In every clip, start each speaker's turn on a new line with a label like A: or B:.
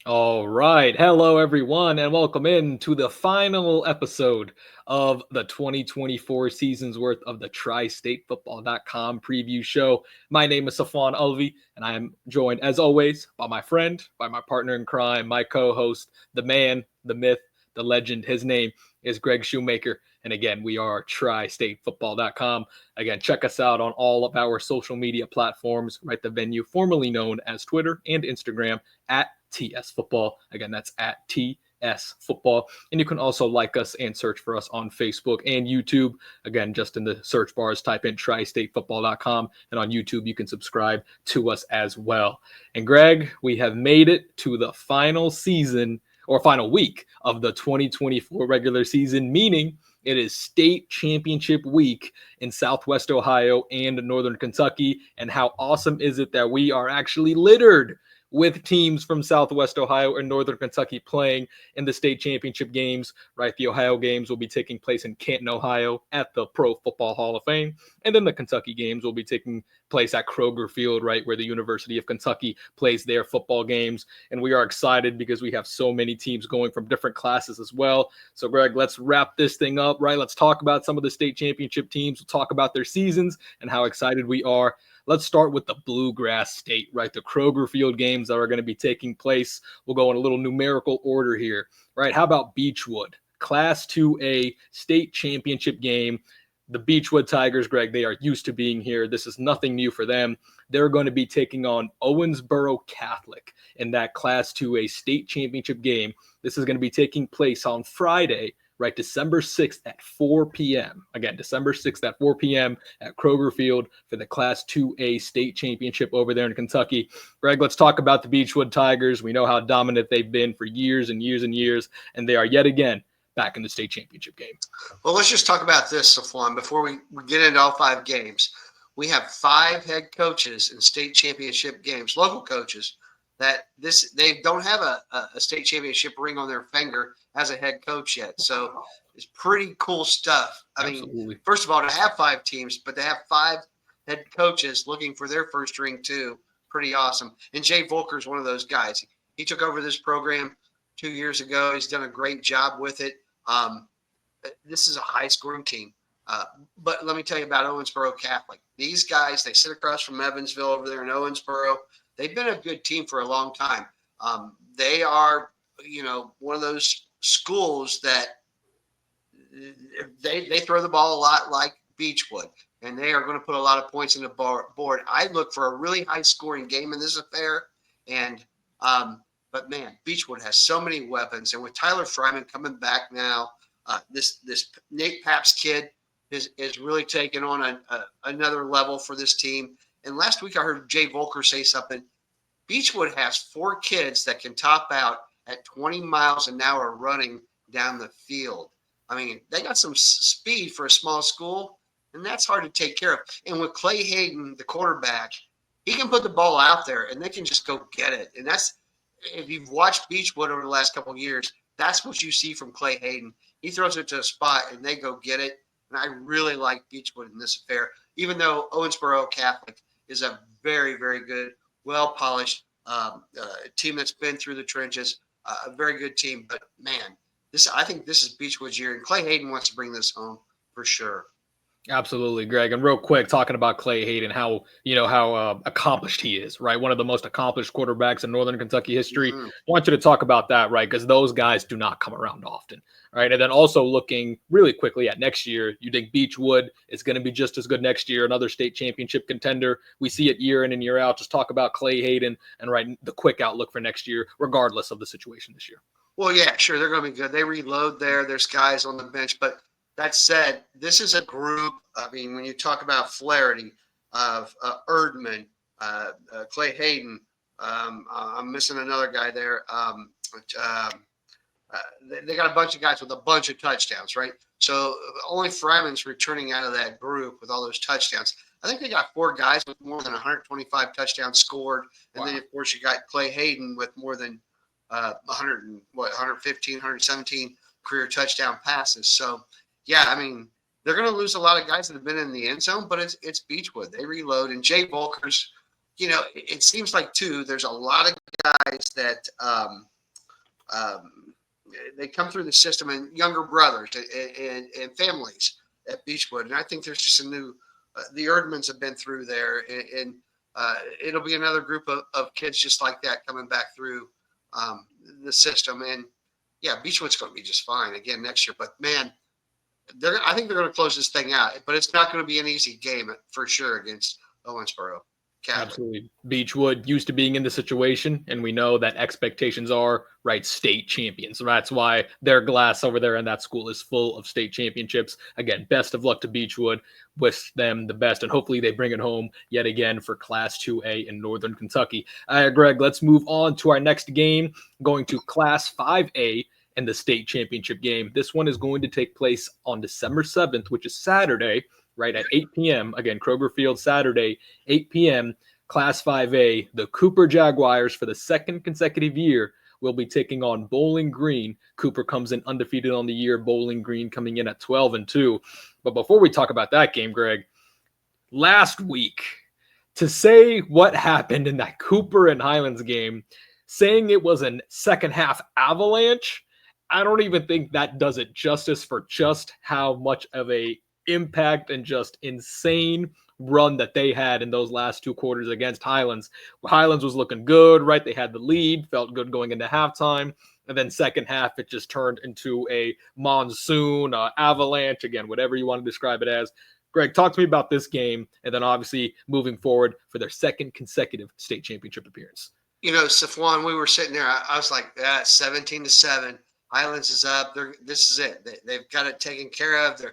A: All right. Hello, everyone, and welcome in to the final episode of the 2024 season's worth of the tristatefootball.com preview show. My name is Safwan Alvi, and I am joined, as always, by my friend, by my partner in crime, my co-host, the man, the myth, the legend. His name is Greg Shoemaker. And again, we are tristatefootball.com. Again, check us out on all of our social media platforms, right? The venue formerly known as Twitter and Instagram at TS Football. Again, that's at TS Football. And you can also like us and search for us on Facebook and YouTube. Again, just in the search bars, type in tristatefootball.com. And on YouTube, you can subscribe to us as well. And Greg, we have made it to the final season or final week of the 2024 regular season, meaning it is state championship week in Southwest Ohio and Northern Kentucky. And how awesome is it that we are actually littered with teams from Southwest Ohio and Northern Kentucky playing in the state championship games, right? The Ohio games will be taking place in Canton, Ohio at the Pro Football Hall of Fame. And then the Kentucky games will be taking place at Kroger Field, right, where the University of Kentucky plays their football games. And we are excited because we have so many teams going from different classes as well. So, Greg, let's wrap this thing up, right? Let's talk about some of the state championship teams. We'll talk about their seasons and how excited we are. Let's start with the Bluegrass State, right? The Kroger Field games that are going to be taking place. We'll go in a little numerical order here, right? How about Beechwood? Class 2A state championship game. The Beechwood Tigers, Greg, they are used to being here. This is nothing new for them. They're going to be taking on Owensboro Catholic in that Class 2A state championship game. This is going to be taking place on Friday, right, December 6th at 4 p.m. Again, December 6th at 4 p.m. at Kroger Field for the Class 2A state championship over there in Kentucky. Greg, let's talk about the Beechwood Tigers. We know how dominant they've been for years and years and years, and they are yet again back in the state championship game.
B: Well, let's just talk about this, Safwan, before we get into all 5 games. We have 5 head coaches in state championship games, local coaches, that they don't have a state championship ring on their finger as a head coach yet. So it's pretty cool stuff. I mean, first of all, to have 5 teams, but to have 5 head coaches looking for their first ring too, pretty awesome. And Jay Volker is one of those guys. He took over this program 2 years ago. He's done a great job with it. This is a high-scoring team. But let me tell you about Owensboro Catholic. These guys, they sit across from Evansville over there in Owensboro. They've been a good team for a long time. They are, one of those schools that they throw the ball a lot like Beechwood, and they are going to put a lot of points in the board. I look for a really high-scoring game in this affair, and but man, Beechwood has so many weapons, and with Tyler Fryman coming back now, this Nate Papps kid is really taking on another level for this team. And last week I heard Jay Volker say something. Beechwood has 4 kids that can top out at 20 miles an hour running down the field. I mean, they got some speed for a small school, and that's hard to take care of. And with Clay Hayden, the quarterback, he can put the ball out there, and they can just go get it. And that's, if you've watched Beechwood over the last couple of years, that's what you see from Clay Hayden. He throws it to a spot, and they go get it. And I really like Beechwood in this affair, even though Owensboro Catholic is a very, very good, well-polished team that's been through the trenches, a very good team. But, man, I think this is Beechwood's year, and Clay Hayden wants to bring this home for sure.
A: Absolutely, Greg. And real quick, talking about Clay Hayden, how accomplished he is, right? One of the most accomplished quarterbacks in Northern Kentucky history. I want you to talk about that, right? Because those guys do not come around often, right? And then also looking really quickly at next year, you think Beechwood is going to be just as good next year, another state championship contender. We see it year in and year out. Just talk about Clay Hayden and the quick outlook for next year, regardless of the situation this year.
B: Well, yeah, sure, they're going to be good. They reload there. There's guys on the bench, but that said, this is a group. I mean, when you talk about Flaherty, of Erdman, Clay Hayden, I'm missing another guy there. They got a bunch of guys with a bunch of touchdowns, right? So only Fryman's returning out of that group with all those touchdowns. I think they got 4 guys with more than 125 touchdowns scored, and then of course you got Clay Hayden with more than 115, 117 career touchdown passes. So. Yeah, I mean, they're going to lose a lot of guys that have been in the end zone, but it's Beechwood. They reload. And Jay Volker's, it seems like, too, there's a lot of guys that they come through the system, and younger brothers and families at Beechwood. And I think there's just a new, the Erdmans have been through there, and it'll be another group of kids just like that coming back through the system. And yeah, Beechwood's going to be just fine again next year. But man, I think they're going to close this thing out. But it's not going to be an easy game for sure against Owensboro Catholic.
A: Absolutely. Beechwood used to being in the situation, and we know that expectations are, right, state champions. So that's why their glass over there in that school is full of state championships. Again, best of luck to Beechwood. Wish them the best, and hopefully they bring it home yet again for Class 2A in Northern Kentucky. Greg, let's move on to our next game, going to Class 5A and the state championship game. This one is going to take place on December 7th, which is Saturday, right at 8 p.m. Again, Kroger Field, Saturday, 8 p.m. Class 5A, the Cooper Jaguars, for the second consecutive year, will be taking on Bowling Green. Cooper comes in undefeated on the year. Bowling Green coming in at 12-2. But before we talk about that game, Greg, last week, to say what happened in that Cooper and Highlands game, saying it was a second half avalanche, I don't even think that does it justice for just how much of a impact and just insane run that they had in those last two quarters against Highlands. Highlands was looking good, right? They had the lead, felt good going into halftime. And then second half, it just turned into a monsoon, avalanche, again, whatever you want to describe it as. Greg, talk to me about this game, and then obviously moving forward for their second consecutive state championship appearance.
B: You know, Safwan, we were sitting there. I was like, 17-7. Highlands is up. This is it. They've got it taken care of. This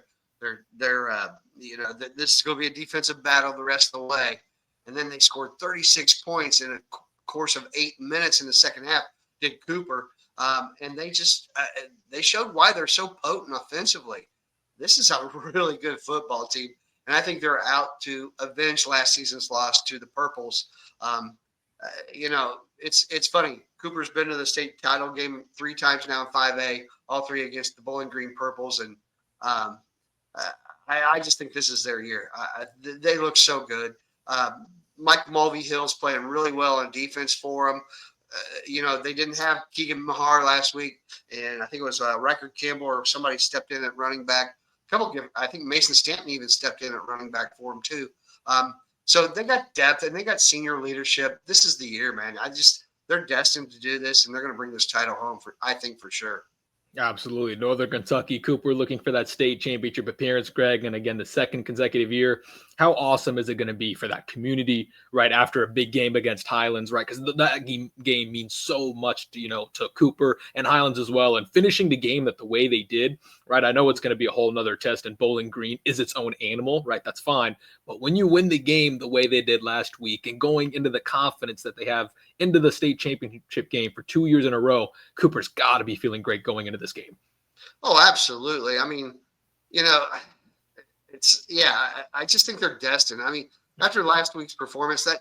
B: is going to be a defensive battle the rest of the way. And then they scored 36 points in a course of 8 minutes in the second half. Did Cooper, and they just they showed why they're so potent offensively. This is a really good football team, and I think they're out to avenge last season's loss to the Purples. It's funny. Cooper's been to the state title game 3 times now in 5A, all 3 against the Bowling Green Purples, and I just think this is their year. They look so good. Mike Mulvey-Hill's playing really well on defense for them. They didn't have Keegan Mahar last week, and I think it was Riker Campbell or somebody stepped in at running back. I think Mason Stanton even stepped in at running back for him too. So they got depth and they got senior leadership. This is the year, man. They're destined to do this, and they're going to bring this title home I think for sure.
A: Absolutely. Northern Kentucky, Cooper looking for that state championship appearance, Greg. And again, the second consecutive year. How awesome is it going to be for that community right after a big game against Highlands, right? Because that game means so much to Cooper and Highlands as well. And finishing the game the way they did, right? I know it's going to be a whole nother test, and Bowling Green is its own animal, right? That's fine. But when you win the game the way they did last week and going into the confidence that they have into the state championship game for 2 years in a row, Cooper's got to be feeling great going into this game.
B: Oh, absolutely. I mean, I just think they're destined. I mean, after last week's performance, that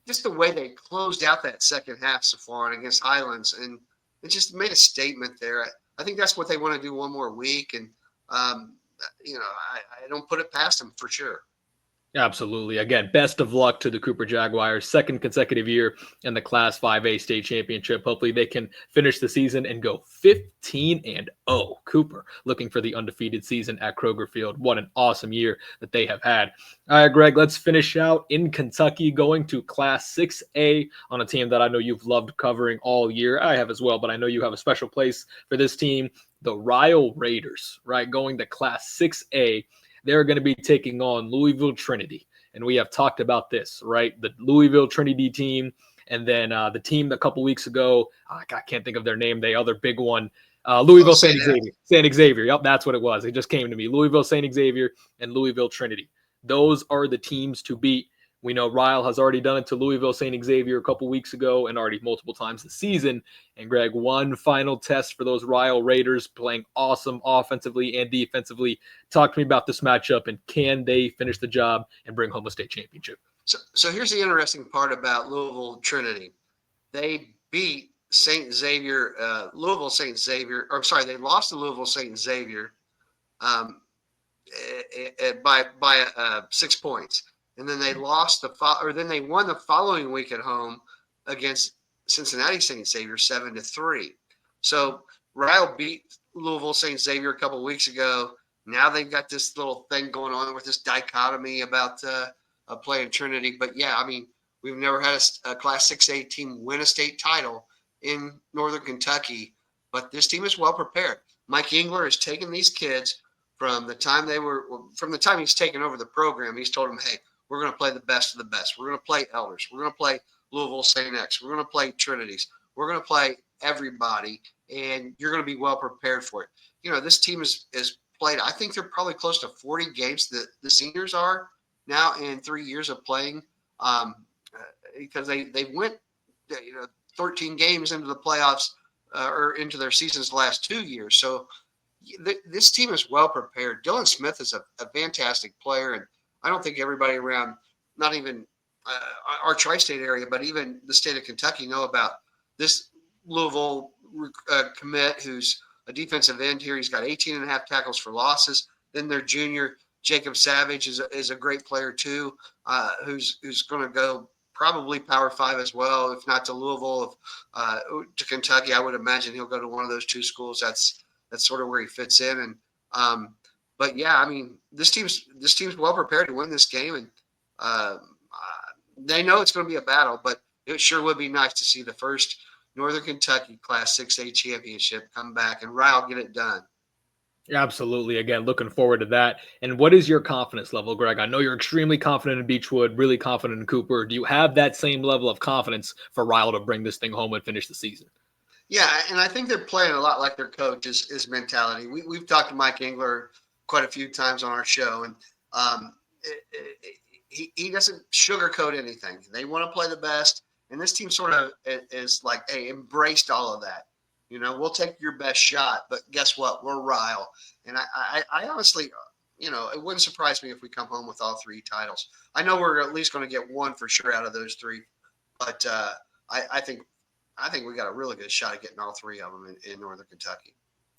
B: just the way they closed out that second half, Safari, against Highlands, and it just made a statement there. I think that's what they want to do one more week, and I don't put it past them for sure.
A: Absolutely. Again, best of luck to the Cooper Jaguars, second consecutive year in the Class 5A state championship. Hopefully they can finish the season and go 15-0. Cooper looking for the undefeated season at Kroger Field. What an awesome year that they have had. All right, Greg, let's finish out in Kentucky, going to Class 6A on a team that I know you've loved covering all year. I have as well, but I know you have a special place for this team, the Ryle Raiders, right? Going to Class 6A. They're going to be taking on Louisville Trinity. And we have talked about this, right? The Louisville Trinity team, and then the team a couple weeks ago, I can't think of their name, the other big one, Louisville St. Xavier. St. Xavier, yep, that's what it was. It just came to me. Louisville St. Xavier and Louisville Trinity. Those are the teams to beat. We know Ryle has already done it to Louisville St. Xavier a couple weeks ago and already multiple times this season. And Greg, one final test for those Ryle Raiders, playing awesome offensively and defensively. Talk to me about this matchup, and can they finish the job and bring home a state championship?
B: So here's the interesting part about Louisville Trinity. They beat St. Xavier, Louisville St. Xavier, or sorry, they lost to Louisville St. Xavier by 6 points. And then they then they won the following week at home against Cincinnati St. Xavier 7-3. So Ryle beat Louisville St. Xavier a couple of weeks ago. Now they've got this little thing going on with this dichotomy about playing Trinity. But yeah, I mean, we've never had a Class 6A team win a state title in Northern Kentucky, but this team is well prepared. Mike Engler has taken these kids from the time he's taken over the program. He's told them, hey, we're going to play the best of the best. We're going to play Elders. We're going to play Louisville St. X. We're going to play Trinities. We're going to play everybody, and you're going to be well prepared for it. You know, this team is played. I think they're probably close to 40 games that the seniors are now in 3 years of playing, because they went 13 games into the playoffs or into their seasons the last 2 years. So this team is well prepared. Dylan Smith is a fantastic player, and I don't think everybody around, not even our tri-state area, but even the state of Kentucky, know about this Louisville commit who's a defensive end here. He's got 18 and a half tackles for losses. Then their junior, Jacob Savage, is a great player too, who's going to go probably Power 5 as well, if not to Louisville, to Kentucky. I would imagine he'll go to one of those two schools. That's sort of where he fits in. And but yeah, I mean, this team's well prepared to win this game, and they know it's going to be a battle. But it sure would be nice to see the first Northern Kentucky Class 6A championship come back and Ryle get it done.
A: Absolutely. Again, looking forward to that. And what is your confidence level, Greg? I know you're extremely confident in Beechwood, really confident in Cooper. Do you have that same level of confidence for Ryle to bring this thing home and finish the season?
B: Yeah, and I think they're playing a lot like their coach is mentality. We've talked to Mike Engler quite a few times on our show, and he doesn't sugarcoat anything. They want to play the best, and this team sort of is like, hey, embraced all of that. You know, we'll take your best shot, but guess what? We're Ryle. And I honestly, it wouldn't surprise me if we come home with all 3 titles. I know we're at least going to get one for sure out of those 3, but I think we got a really good shot at getting all 3 of them in Northern Kentucky.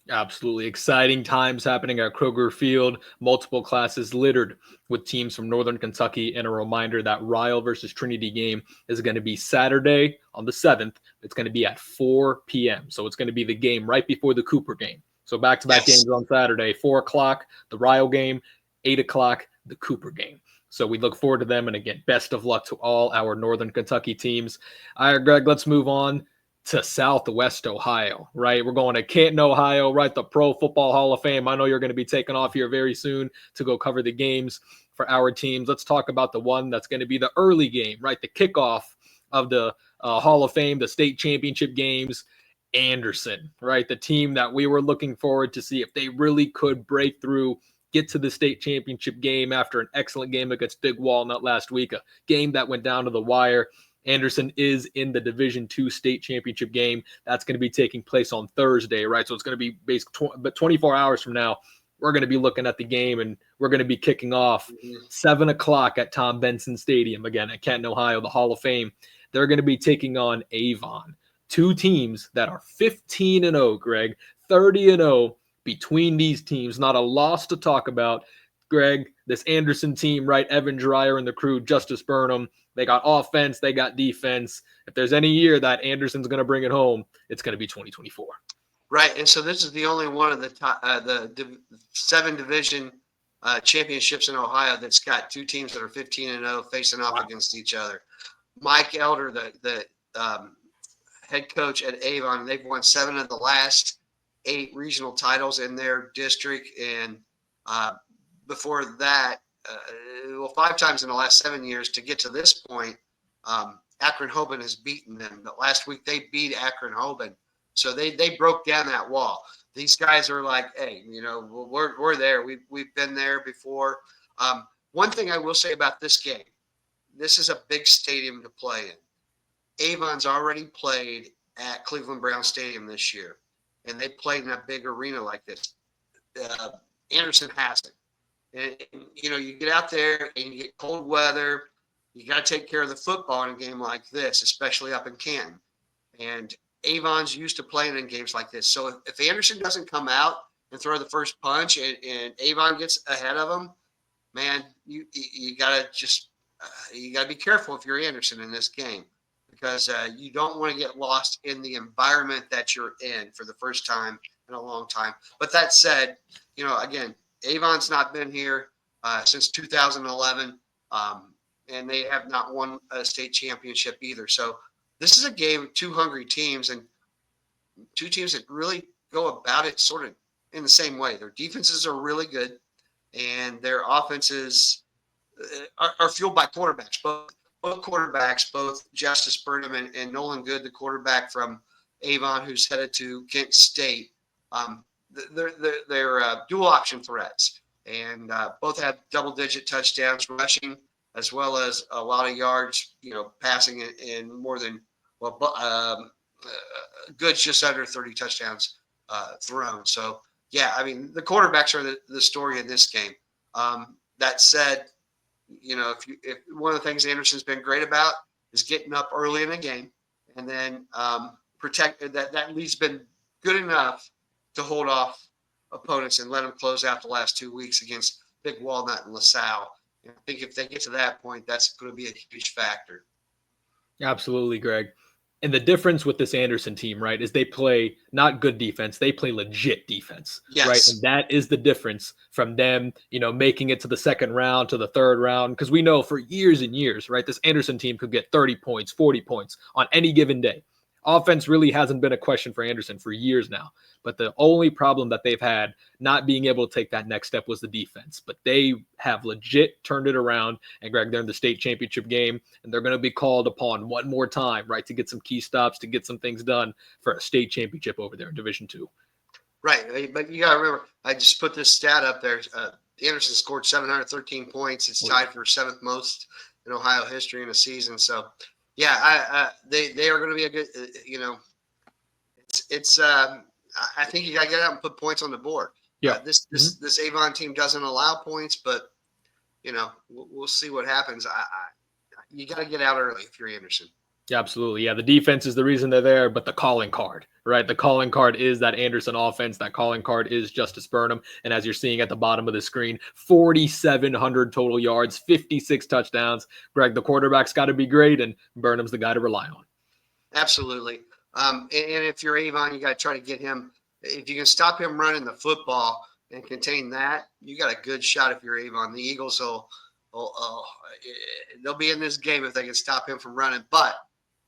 A: Absolutely exciting times happening at Kroger Field. Multiple classes littered with teams from Northern Kentucky. And a reminder that Ryle versus Trinity game is going to be Saturday on the 7th. It's going to be at 4 p.m. So it's going to be the game right before the Cooper game. So back-to-back games on Saturday, 4 o'clock, the Ryle game, 8 o'clock, the Cooper game. So we look forward to them. And again, best of luck to all our Northern Kentucky teams. All right, Greg, let's move on to Southwest Ohio, right? We're going to Canton, Ohio, right? The Pro Football Hall of Fame. I know you're going to be taking off here very soon to go cover the games for our teams. Let's talk about the one that's going to be the early game, right? The kickoff of the Hall of Fame, the state championship games. Anderson, right? The team that we were looking forward to see if they really could break through, get to the state championship game after an excellent game against Big Walnut last week, a game that went down to the wire. Anderson is in the Division II state championship game. That's going to be taking place on Thursday, right? So it's going to be basically 24 hours from now. We're going to be looking at the game, and we're going to be kicking off 7 o'clock at Tom Benson Stadium, again, at Canton, Ohio, the Hall of Fame. They're going to be taking on Avon, 2 teams that are 15-0, Greg, 30-0 between these teams. Not a loss to talk about. Greg, this Anderson team, right? Evan Dreyer and the crew, Justice Burnham. They got offense, they got defense. If there's any year that Anderson's going to bring it home, it's going to be 2024.
B: Right, and so this is the only one of the top, the 7 division championships in Ohio that's got 2 teams that are 15-0 facing off against each other. Mike Elder, the head coach at Avon, they've won 7 of the last 8 regional titles in their district, and before that, 5 times in the last 7 years to get to this point. Akron-Hoban has beaten them. But last week they beat Akron-Hoban, so they broke down that wall. These guys are like, hey, we're there. We've been there before. One thing I will say about this game, this is a big stadium to play in. Avon's already played at Cleveland Brown Stadium this year, and they played in a big arena like this. Anderson hasn't. And, you get out there and you get cold weather. You got to take care of the football in a game like this, especially up in Canton. And Avon's used to playing in games like this. So if Anderson doesn't come out and throw the first punch and Avon gets ahead of him, man, you got to be careful if you're Anderson in this game, because you don't want to get lost in the environment that you're in for the first time in a long time. But that said, again, Avon's not been here since 2011, and they have not won a state championship either. So this is a game of two hungry teams and two teams that really go about it sort of in the same way. Their defenses are really good, and their offenses are fueled by quarterbacks. Both quarterbacks, both Justice Burnham and Nolan Good, the quarterback from Avon, who's headed to Kent State. They're dual option threats, and both have double-digit touchdowns rushing, as well as a lot of yards, passing in more than Good's just under 30 touchdowns thrown. So yeah, I mean the quarterbacks are the story in this game. That said, if one of the things Anderson's been great about is getting up early in the game, and then protect that lead's been good enough to hold off opponents and let them close out the last 2 weeks against Big Walnut and LaSalle. And I think if they get to that point, that's going to be a huge factor.
A: Absolutely, Greg. And the difference with this Anderson team, right, is they play not good defense, they play legit defense,
B: yes.
A: Right? And that is the difference from them, making it to the second round, to the third round, because we know for years and years, right, this Anderson team could get 30 points, 40 points on any given day. Offense really hasn't been a question for Anderson for years now. But the only problem that they've had not being able to take that next step was the defense. But they have legit turned it around. And Greg, they're in the state championship game, and they're going to be called upon one more time, right, to get some key stops, to get some things done for a state championship over there in Division II.
B: Right. But you got to remember, I just put this stat up there. Anderson scored 713 points. It's tied for seventh most in Ohio history in a season. So, yeah, they are going to be a good, I think you got to get out and put points on the board.
A: Yeah.
B: This Avon team doesn't allow points, but we'll see what happens. You got to get out early if you're Anderson.
A: Yeah, absolutely. Yeah, the defense is the reason they're there, but the calling card, right? The calling card is that Anderson offense. That calling card is Justice Burnham. And as you're seeing at the bottom of the screen, 4,700 total yards, 56 touchdowns. Greg, the quarterback's got to be great, and Burnham's the guy to rely on.
B: Absolutely. And if you're Avon, you got to try to get him. If you can stop him running the football and contain that, you got a good shot if you're Avon. The Eagles they'll be in this game if they can stop him from running. But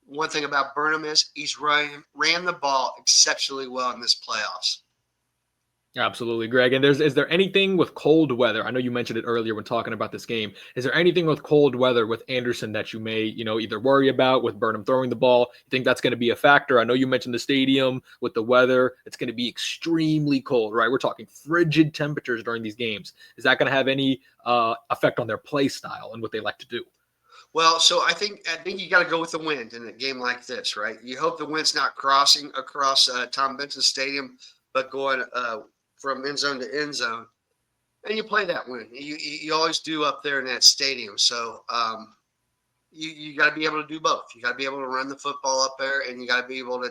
B: one thing about Burnham is he's ran the ball exceptionally well in this playoffs.
A: Absolutely, Greg. And is there anything with cold weather? I know you mentioned it earlier when talking about this game. Is there anything with cold weather with Anderson that you may, either worry about with Burnham throwing the ball? You think that's going to be a factor? I know you mentioned the stadium with the weather. It's going to be extremely cold, right? We're talking frigid temperatures during these games. Is that going to have any effect on their play style and what they like to do?
B: Well, so I think you got to go with the wind in a game like this, right? You hope the wind's not crossing across Tom Benson Stadium, but going from end zone to end zone, and you play that wind. You always do up there in that stadium. So you got to be able to do both. You got to be able to run the football up there, and you got to be able to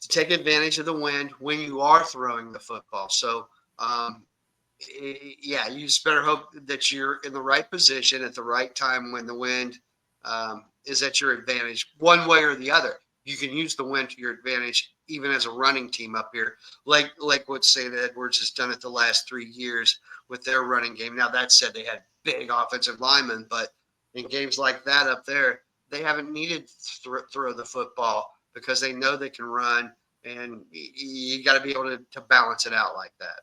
B: take advantage of the wind when you are throwing the football. So yeah, you just better hope that you're in the right position at the right time when the wind is at your advantage, one way or the other. You can use the wind to your advantage, even as a running team up here, like what St. Edwards has done it the last 3 years with their running game. Now, that said, they had big offensive linemen, but in games like that up there, they haven't needed to throw the football because they know they can run, and you got to be able to balance it out like that.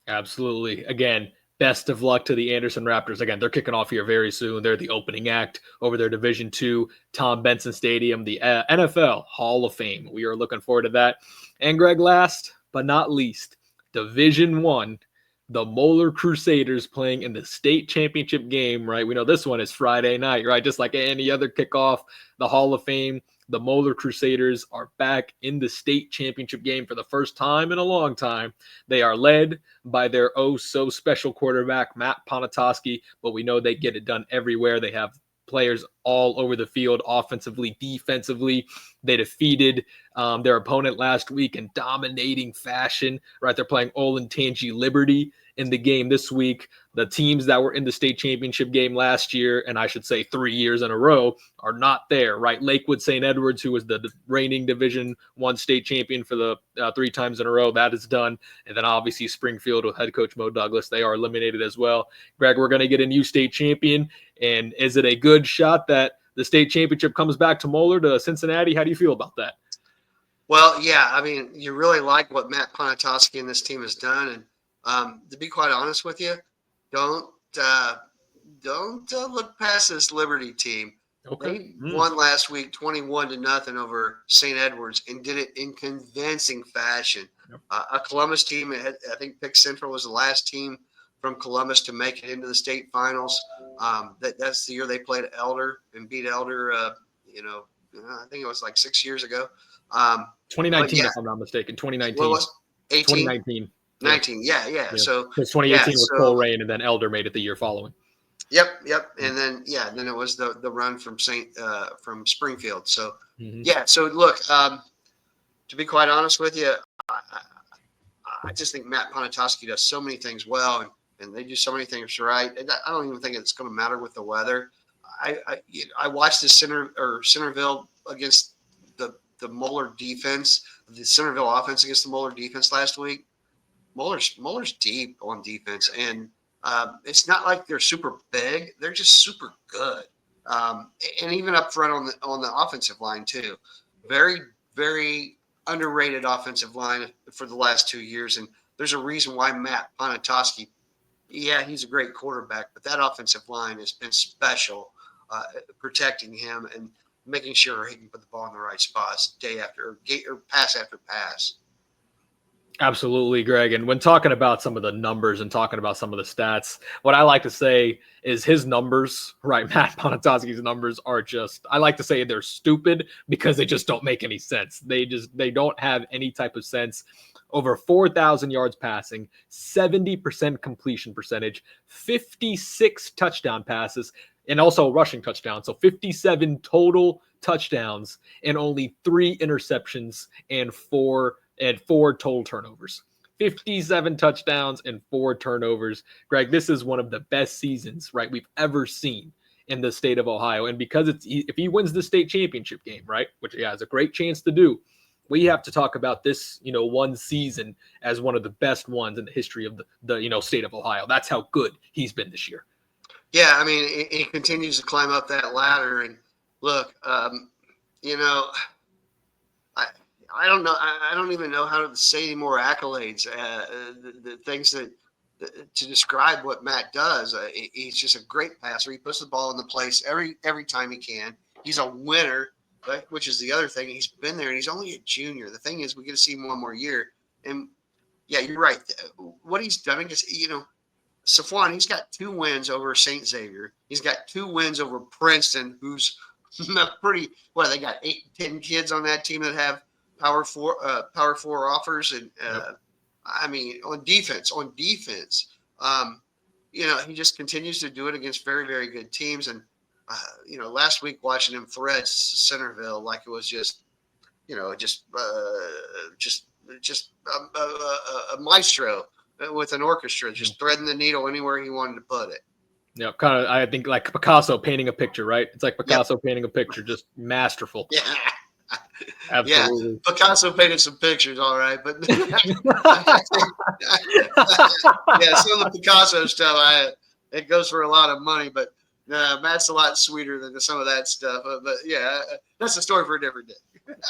A: Absolutely. Again, best of luck to the Anderson Raptors. Again, they're kicking off here very soon. They're the opening act over their Division II, Tom Benson Stadium, the NFL Hall of Fame. We are looking forward to that. And Greg, last but not least, Division I, the Moeller Crusaders playing in the state championship game, right? We know this one is Friday night, right? Just like any other kickoff, the Hall of Fame. The Moeller Crusaders are back in the state championship game for the first time in a long time. They are led by their oh-so-special quarterback, Matt Ponatoski, but we know they get it done everywhere. They have players all over the field, offensively, defensively. They defeated their opponent last week in dominating fashion, right? They're playing Olentangy Liberty in the game this week. The teams that were in the state championship game last year, and I should say 3 years in a row, are not there, right? Lakewood St. Edwards, who was the reigning Division I state champion for the 3 times in a row, that is done. And then obviously Springfield with head coach Mo Douglas, they are eliminated as well. Greg, we're going to get a new state champion. And is it a good shot that the state championship comes back to Moeller, to Cincinnati? How do you feel about that?
B: Well, yeah, I mean, you really like what Matt Ponatoski and this team has done. And to be quite honest with you, don't look past this Liberty team.
A: Okay.
B: They won last week 21-0 over St. Edwards and did it in convincing fashion.
A: Yep.
B: A Columbus team, I think Pick Central was the last team from Columbus to make it into the state finals. That's the year they played Elder and beat Elder, I think it was like 6 years ago.
A: 2019, if I'm not mistaken. 2019.
B: What was 18?
A: 2019.
B: 19, yeah. So
A: because 2018 was Cole Rain, and then Elder made it the year following.
B: Yep. And then it was the run from Springfield. So So look, to be quite honest with you, I just think Matt Ponatoski does so many things well, and they do so many things right. And I don't even think it's going to matter with the weather. I watched the Centerville against the Moeller defense, the Centerville offense against the Moeller defense last week. Moeller's deep on defense, and it's not like they're super big; they're just super good. And even up front on the offensive line too, very, very underrated offensive line for the last 2 years. And there's a reason why Matt Ponatoski, he's a great quarterback, but that offensive line has been special, protecting him and making sure he can put the ball in the right spots or pass after pass.
A: Absolutely, Greg. And when talking about some of the numbers and talking about some of the stats, what I like to say is his numbers, right? Matt Ponatoski's numbers are I like to say they're stupid because they just don't make any sense. They don't have any type of sense. Over 4,000 yards passing, 70% completion percentage, 56 touchdown passes, and also rushing touchdowns. So 57 total touchdowns and only 3 interceptions and 4 total turnovers. 57 touchdowns and 4 turnovers. Greg, this is one of the best seasons, right, we've ever seen in the state of Ohio. And because if he wins the state championship game, right, which he has a great chance to do, we have to talk about this, one season as one of the best ones in the history of the state of Ohio. That's how good he's been this year.
B: Yeah, I mean, he continues to climb up that ladder. And look, I don't know. I don't even know how to say any more accolades. The things to describe what Matt does. He's just a great passer. He puts the ball in the place every time he can. He's a winner, right? Which is the other thing. He's been there, and he's only a junior. The thing is, we get to see him one more year. And yeah, you're right. What he's done against, Safwan, he's got 2 wins over St. Xavier. He's got 2 wins over Princeton, who's pretty. They got 8-10 kids on that team that have Power 4 offers, and I mean on defense, he just continues to do it against very, very good teams. And last week watching him thread Centerville like it was just a maestro with an orchestra, just threading the needle anywhere he wanted to put it.
A: Yeah, kind of. I think like Picasso painting a picture, right? It's like Picasso painting a picture, just masterful.
B: Yeah.
A: Absolutely.
B: Yeah, Picasso painted some pictures, all right, but some of the Picasso stuff, it goes for a lot of money, but Matt's a lot sweeter than some of that stuff. But yeah, that's a story for a different day.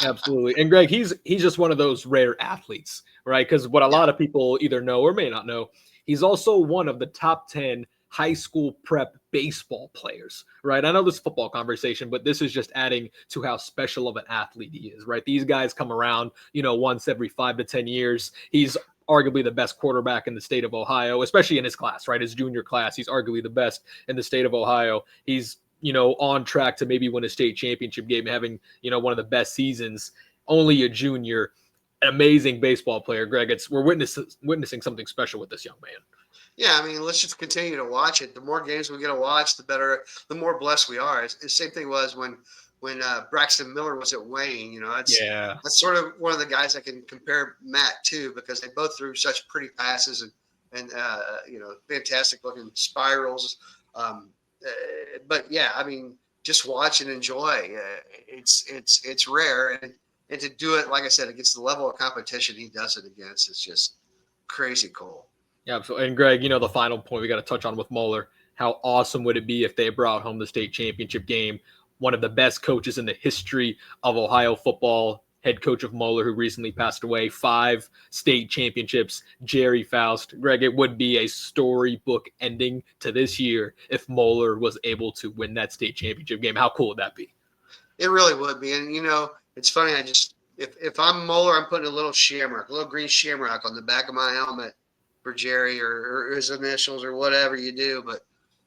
A: Absolutely. And Greg, he's just one of those rare athletes, right? Because what a lot of people either know or may not know, he's also one of the top 10 high school prep baseball players, right? I know this football conversation, but this is just adding to how special of an athlete he is, right? These guys come around, once every 5 to 10 years. He's arguably the best quarterback in the state of Ohio, especially in his class, right? His junior class, he's arguably the best in the state of Ohio. He's, on track to maybe win a state championship game, having, one of the best seasons, only a junior, amazing baseball player. Greg, we're witnessing something special with this young man.
B: Yeah, I mean, let's just continue to watch it. The more games we get to watch, the more blessed we are. The same thing was when Braxton Miller was at Wayne. That's sort of one of the guys I can compare Matt to, because they both threw such pretty passes, and and fantastic looking spirals. But yeah, I mean, just watch and enjoy. It's rare, and to do it, like I said, against the level of competition he does it against, is just crazy cool.
A: Yeah, absolutely. And Greg, the final point we got to touch on with Moeller. How awesome would it be if they brought home the state championship game? One of the best coaches in the history of Ohio football, head coach of Moeller, who recently passed away, 5 state championships, Jerry Faust. Greg, it would be a storybook ending to this year if Moeller was able to win that state championship game. How cool would that be?
B: It really would be. And, it's funny. If I'm Moeller, I'm putting a little shamrock, a little green shamrock on the back of my helmet for Jerry or his initials or whatever you do. But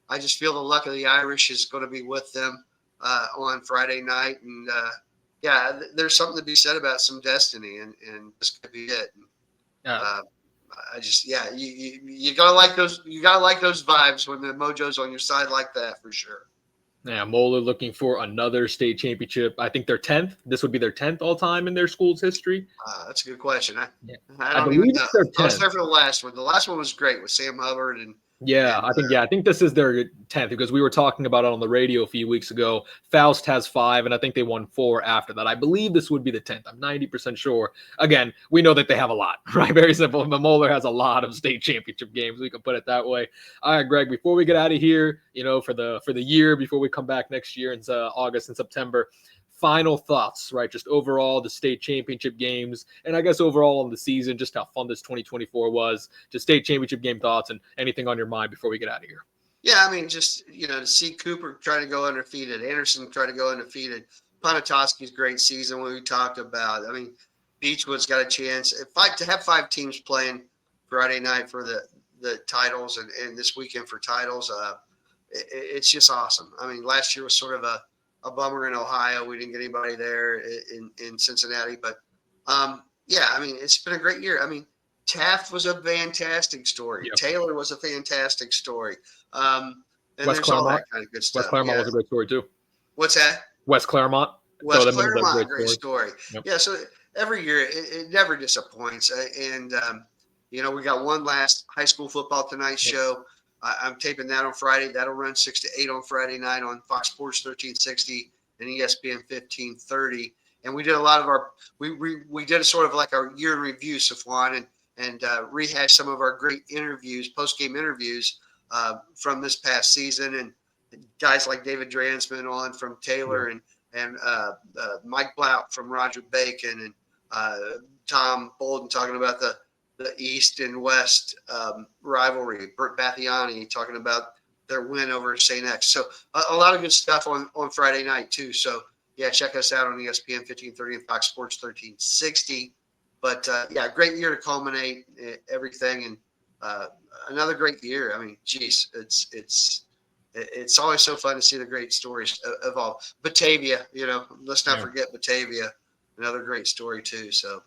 B: I just feel the luck of the Irish is going to be with them on Friday night. And there's something to be said about some destiny, and this could be it.
A: Yeah.
B: You gotta like those. You gotta like those vibes when the mojo's on your side like that, for sure.
A: Yeah, Moeller looking for another state championship. I think they're 10th. This would be their 10th all time in their school's history.
B: That's a good question. I
A: I
B: don't even
A: believe
B: know.
A: it's their
B: I was
A: 10th.
B: there for the last one. The last one was great with Sam Hubbard and
A: I think this is their 10th, because we were talking about it on the radio a few weeks ago. Faust has 5, and I think they won 4 after that. I believe this would be the 10th. I'm 90% sure. Again, we know that they have a lot, right? Very simple. Moeller has a lot of state championship games. We can put it that way. All right, Greg, before we get out of here, for the year, before we come back next year in August and September, final thoughts, right? Just overall the state championship games, and I guess overall on the season, just how fun this 2024 was. Just state championship game thoughts and anything on your mind before we get out of here.
B: Yeah, I mean, just to see Cooper try to go undefeated, Anderson try to go undefeated, Ponatoski's great season, what we talked about. I mean, Beechwood's got a chance. To have 5 teams playing Friday night for the titles and this weekend for titles, it's just awesome. I mean, last year was sort of a bummer in Ohio. We didn't get anybody there in Cincinnati, but I mean, it's been a great year. I mean, Taft was a fantastic story. Yep. Taylor was a fantastic story. And
A: West
B: there's
A: Claremont.
B: all that kind of good stuff.
A: West Claremont was a great story too.
B: What's that?
A: West Claremont.
B: Claremont, great story. Yep. Yeah, so every year it never disappoints. And we got one last high school football tonight show. I'm taping that on Friday. That'll run 6 to 8 on Friday night on Fox Sports 1360 and ESPN 1530. And we did a lot of we did a sort of like our year in review, Safwan, and rehash some of our great interviews, post-game interviews from this past season. And guys like David Dransman on from Taylor and Mike Blount from Roger Bacon and Tom Bolden talking about the East and West rivalry. Bert Bathiani talking about their win over St. X. So a lot of good stuff on Friday night too. So yeah, check us out on ESPN 1530 and Fox Sports 1360. But great year to culminate everything, and another great year. I mean, geez, it's always so fun to see the great stories evolve. Batavia, let's not forget Batavia, another great story too. So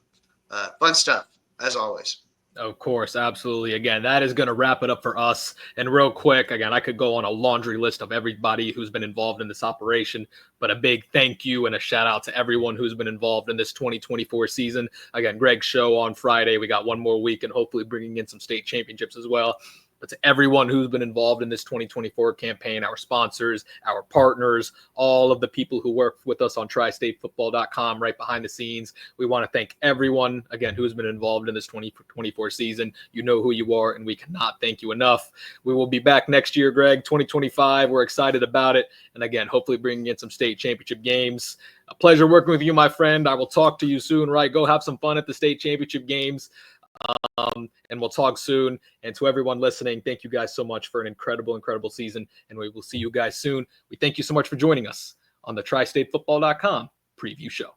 B: fun stuff as always.
A: Of course, absolutely. Again, that is going to wrap it up for us. And real quick, again, I could go on a laundry list of everybody who's been involved in this operation, but a big thank you and a shout out to everyone who's been involved in this 2024 season. Again, Greg's show on Friday. We got one more week and hopefully bringing in some state championships as well. But to everyone who's been involved in this 2024 campaign, our sponsors, our partners, all of the people who work with us on tristatefootball.com right behind the scenes, we want to thank everyone, again, who's been involved in this 2024 season. You know who you are, and we cannot thank you enough. We will be back next year, Greg, 2025. We're excited about it. And again, hopefully bringing in some state championship games. A pleasure working with you, my friend. I will talk to you soon, right? Go have some fun at the state championship games. And we'll talk soon. And to everyone listening, thank you guys so much for an incredible season. And we will see you guys soon. We thank you so much for joining us on the tristatefootball.com preview show.